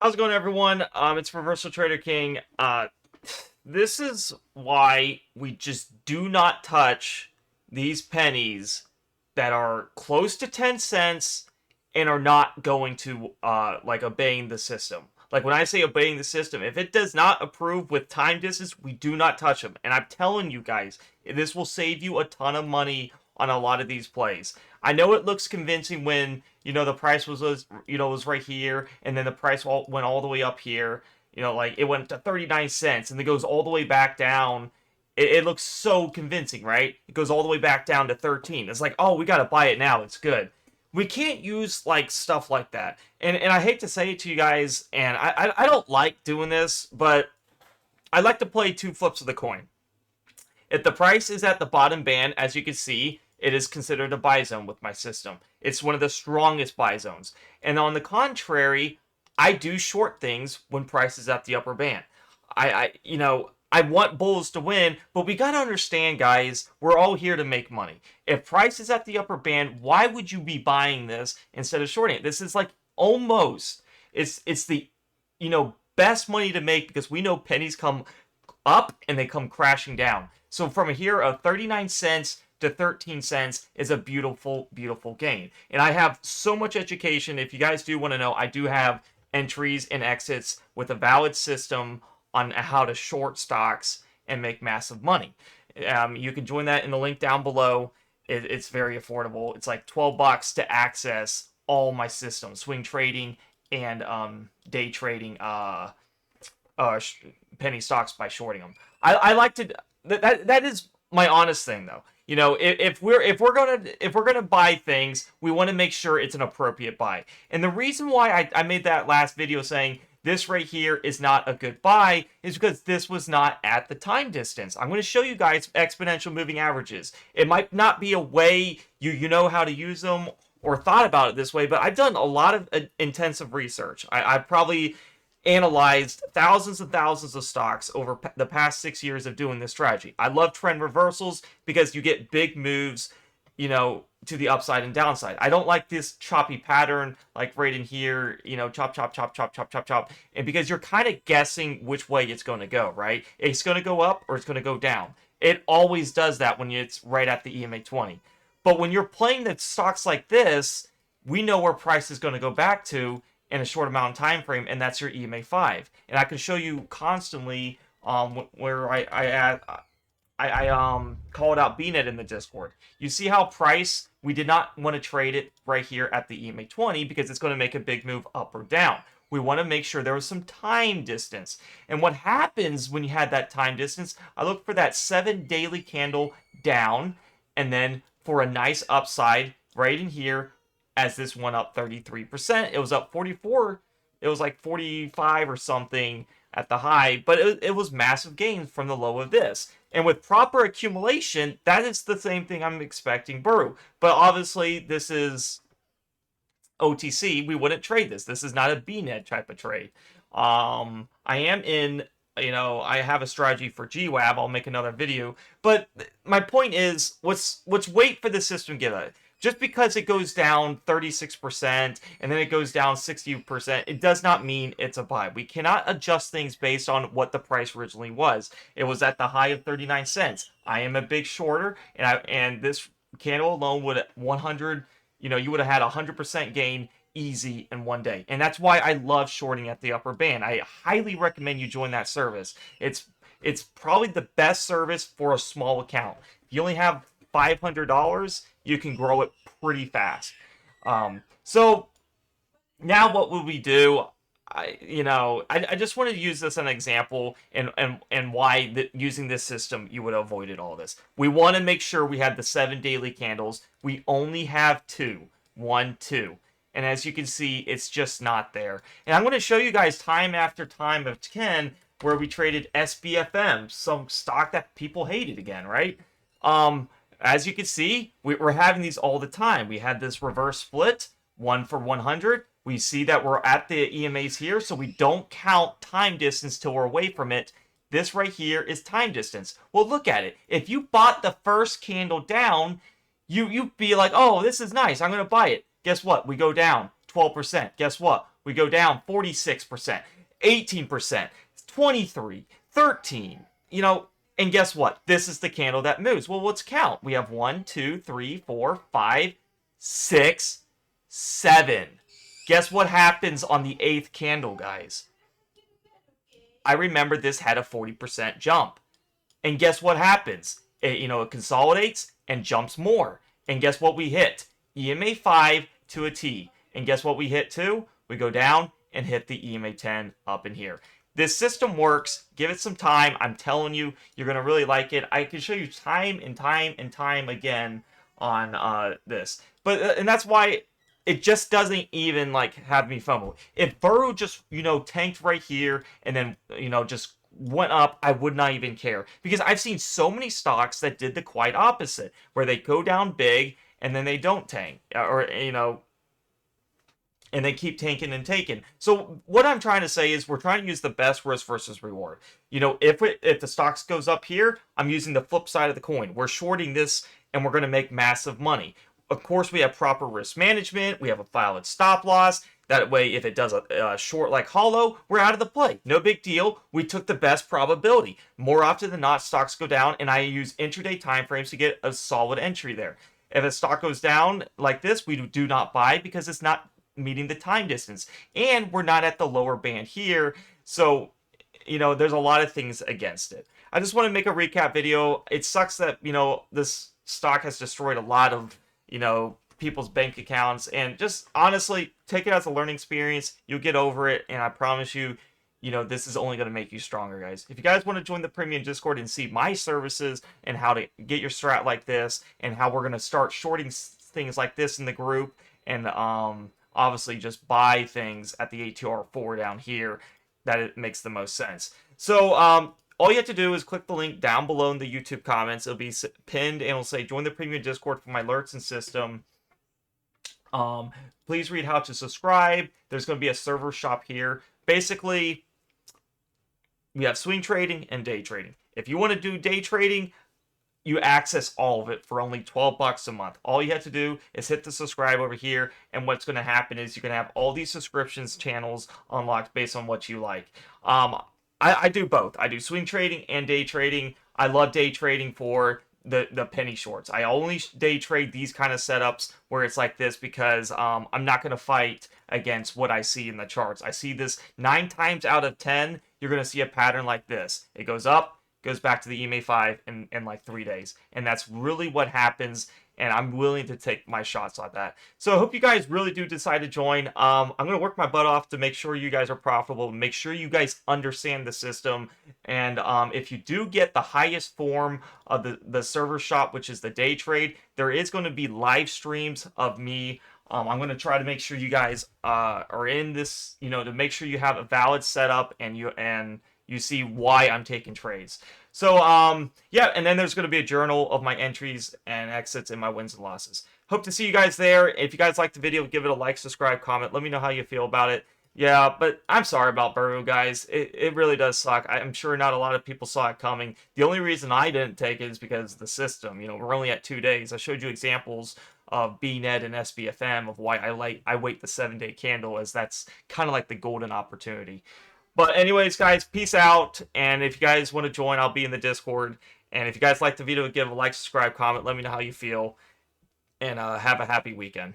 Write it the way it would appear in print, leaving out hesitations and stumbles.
How's it going, everyone? It's Reversal Trader King. This is why we just do not touch these pennies that are close to 10 cents and are not going to like obeying the system. Like when I say obeying the system, if it does not approve with time distance, we do not touch them. And I'm telling you guys, this will save you a ton of money on a lot of these plays. I know it looks convincing when the price was right here, and then the price went all the way up here. Like it went to 39 cents, and it goes all the way back down. It looks so convincing, right? It goes all the way back down to 13. It's like, oh, we gotta buy it now. It's good. We can't use like stuff like that. And I hate to say it to you guys, and I don't like doing this, but I like to play two flips of the coin. If the price is at the bottom band, as you can see, it is considered a buy zone with my system. It's one of the strongest buy zones. And on the contrary, I do short things when price is at the upper band. I want bulls to win, but we got to understand, guys, we're all here to make money. If price is at the upper band, why would you be buying this instead of shorting it? This is like almost, it's the, best money to make because we know pennies come up and they come crashing down. So from here of 39 cents to 13 cents is a beautiful, beautiful gain. And I have so much education. If you guys do want to know, I do have entries and exits with a valid system on how to short stocks and make massive money. You can join that in the link down below. It's very affordable. It's like $12 to access all my systems, swing trading and day trading penny stocks by shorting them. I like to that is my honest thing though. If we're gonna buy things, we want to make sure it's an appropriate buy. And the reason why I made that last video saying this right here is not a good buy is because this was not at the time distance. I'm going to show you guys exponential moving averages. It might not be a way you know how to use them or thought about it this way, but I've done a lot of intensive research. I've probably analyzed thousands and thousands of stocks over the past 6 years of doing this strategy. I love trend reversals because you get big moves, to the upside and downside. I don't like this choppy pattern, like right in here, chop, chop, chop, chop, chop, chop, chop. And because you're kind of guessing which way it's going to go, right? It's going to go up or it's going to go down. It always does that when it's right at the EMA 20. But when you're playing the stocks like this, we know where price is going to go back to in a short amount of time frame, and that's your EMA 5. And I can show you constantly where I called out BNet in the Discord. You see how price, we did not want to trade it right here at the EMA 20 because it's going to make a big move up or down. We want to make sure there was some time distance. And what happens when you had that time distance, I look for that 7 daily candle down and then for a nice upside right in here as this went up 33%. It was up 44. It was like 45 or something at the high, but it was massive gains from the low of this. And with proper accumulation, that is the same thing I'm expecting BURU. But obviously, this is OTC. We wouldn't trade this. This is not a BNet type of trade. I am in, I have a strategy for GWAB. I'll make another video. But my point is, let's wait for the system to give it. Just because it goes down 36% and then it goes down 60%, it does not mean it's a buy. We cannot adjust things based on what the price originally was. It was at the high of 39 cents. I am a big shorter, and this candle alone would 100, you would have had 100% gain easy in one day. And that's why I love shorting at the upper band. I highly recommend you join that service. It's probably the best service for a small account. If you only have $500, you can grow it pretty fast. So now what will we do? I just wanted to use this as an example and why using this system you would have avoided all this. We want to make sure we have the 7 daily candles. We only have 2. 1, 2. And as you can see, it's just not there. And I'm going to show you guys time after time of 10 where we traded SBFM, some stock that people hated again, right? As you can see, we're having these all the time. We had this reverse split, 1 for 100. We see that we're at the EMAs here, so we don't count time distance till we're away from it. This right here is time distance. Well, look at it. If you bought the first candle down, you'd be like, oh, this is nice. I'm going to buy it. Guess what? We go down 12%. Guess what? We go down 46%, 18%, 23, 13. And guess what? This is the candle that moves. Well, let's count. We have 1, 2, 3, 4, 5, 6, 7. Guess what happens on the 8th candle, guys? I remember this had a 40% jump. And guess what happens? It consolidates and jumps more. And guess what we hit? EMA 5 to a T. And guess what we hit too? We go down and hit the EMA 10 up in here. This system works. Give it some time. I'm telling you, you're going to really like it. I can show you time and time and time again on this. And that's why it just doesn't even like have me FOMO. If BURU just, tanked right here and then, just went up, I would not even care. Because I've seen so many stocks that did the quite opposite, where they go down big and then they don't tank. And they keep tanking and taking. So what I'm trying to say is we're trying to use the best risk versus reward. If the stocks goes up here, I'm using the flip side of the coin. We're shorting this and we're going to make massive money. Of course, we have proper risk management. We have a valid stop loss. That way, if it does a short like hollow, we're out of the play. No big deal. We took the best probability. More often than not, stocks go down, and I use intraday timeframes to get a solid entry there. If a stock goes down like this, we do not buy because it's not meeting the time distance. And we're not at the lower band here. So, there's a lot of things against it. I just want to make a recap video. It sucks that, this stock has destroyed a lot of, people's bank accounts. And just honestly, take it as a learning experience. You'll get over it. And I promise you, this is only going to make you stronger, guys. If you guys want to join the premium Discord and see my services and how to get your strat like this and how we're going to start shorting things like this in the group and, obviously just buy things at the ATR4 down here, that it makes the most sense. So all you have to do is click the link down below in the YouTube comments. It'll be pinned and it'll say join the premium Discord for my alerts and system. Please read how to subscribe. There's going to be a server shop here. Basically, we have swing trading and day trading. If you want to do day trading, you access all of it for only $12 a month. All you have to do is hit the subscribe over here, and what's going to happen is you're going to have all these subscriptions channels unlocked based on what you like. I do both. I do swing trading and day trading. I love day trading for the penny shorts. I only day trade these kind of setups where it's like this because I'm not going to fight against what I see in the charts. I see this 9 times out of 10, you're going to see a pattern like this. It goes up, goes back to the EMA 5 in like 3 days. And that's really what happens, and I'm willing to take my shots on that. So I hope you guys really do decide to join. I'm going to work my butt off to make sure you guys are profitable, make sure you guys understand the system. And if you do get the highest form of the server shop, which is the day trade, there is going to be live streams of me. I'm going to try to make sure you guys are in this, to make sure you have a valid setup and you see why I'm taking trades. So, yeah, and then there's going to be a journal of my entries and exits and my wins and losses. Hope to see you guys there. If you guys liked the video, give it a like, subscribe, comment. Let me know how you feel about it. Yeah, but I'm sorry about BURU, guys. It really does suck. I'm sure not a lot of people saw it coming. The only reason I didn't take it is because of the system. We're only at 2 days. I showed you examples of BNet and SBFM of why I wait the 7-day candle, as that's kind of like the golden opportunity. But anyways, guys, peace out. And if you guys want to join, I'll be in the Discord. And if you guys like the video, give a like, subscribe, comment. Let me know how you feel. And have a happy weekend.